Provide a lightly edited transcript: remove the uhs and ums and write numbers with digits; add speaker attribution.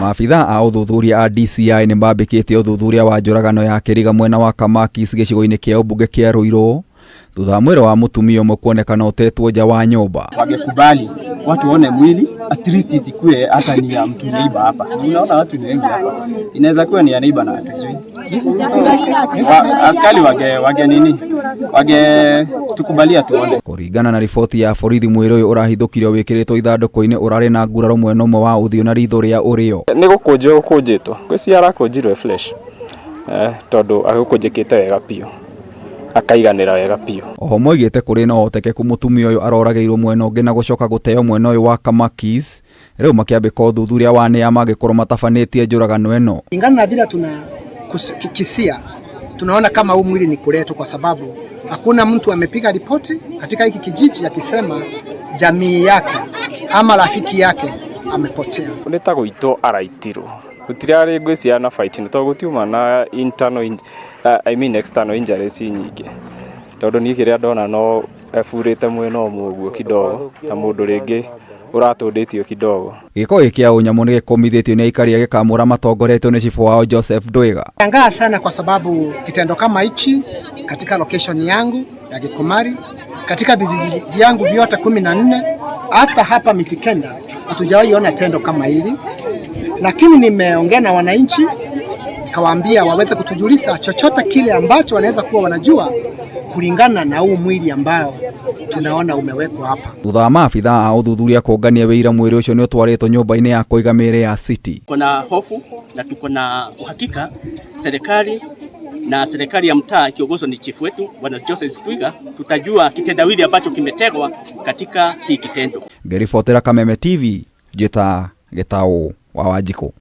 Speaker 1: Maabitha a uthuthuria a DCI ni mambikite uthuthuria wa njuragano ya Kiriga mwena wa Kamakis gicigo-ini kia ubunge kia Ruiru thutha mwiri wa mutumia umwe kuonekana utetwo nja wa nyumba.
Speaker 2: Wangekubali watu waone mwili at least isikue hata ni ya mtu neighbor hapa. Tunaona watu ni wengi hapa. Inaweza kuwa ni ya neighbor na hatujui. Askari wage tukubalia tuone.
Speaker 1: Kuringana na riboti ya borithi mwiri uyu urahithukirio wikiritwo ithanduku-ini urari na nguraro mwena umwe wa uthio na ritho ria urio.
Speaker 3: Ni gukunjitwo gwiciara kunjirwe flesh tondu agukunjikite wega piu akaiganira wega piu.
Speaker 1: Oho moigite kuri na uhotekeku mutumia uyu arorageirwo mwena ungi na gucoka guteo mwena uyu wa Kamakis riu makiambika uthuthuria wa ni magikorwo matabanitie njuragano eno.
Speaker 4: Ingana na vile tunakisia tunaona kama huu mwili ni kuletwa, kwa sababu hakuna mtu amepiga ripoti katika hiki kijiji akisema jamii yake ama rafiki yake amepotea.
Speaker 3: Uneta guito araitirwo gutirari gwiciana na fight ni to gutiuma na internal external injuries nyingi tondu ni kiria ndona no efurite mwena omwe kidogo na mundu ringi uratunditio kidogo.
Speaker 1: Giko ikia unyamu ni gikomithetio ni aikari gikamura matongoretio ni chifu wao Joseph Ndwiga.
Speaker 4: Shangaa sana kwa sababu kitendo kama hichi katika location yangu ya Gikomari, katika vijiji vyangu vyote 14 hata hapa Mitikenda hatujawahi ona tendo kama hili, lakini nimeongea na wananchi nikawaambia waweze kutujulisha chochote kile ambacho wanaweza kuwa wanajua kulingana na huu mwili ambao tunaona umewekwa hapa.
Speaker 1: Thutha wa maabitha a uthuthuria kuongania wira mwiri ucio ni utwaritwo nyumba-ini ya kuiga mĩĩrĩ ya City.
Speaker 5: Kuna hofu na tuko na uhakika serikali ya mtaa kiongozwa ni chief wetu Bwana Joseph Ndwiga, tutajua kitendawili ambacho kimetegwa katika hii kitendo.
Speaker 1: Ngeribotera Kameme TV, Jeta Getao wa Wanjikũ.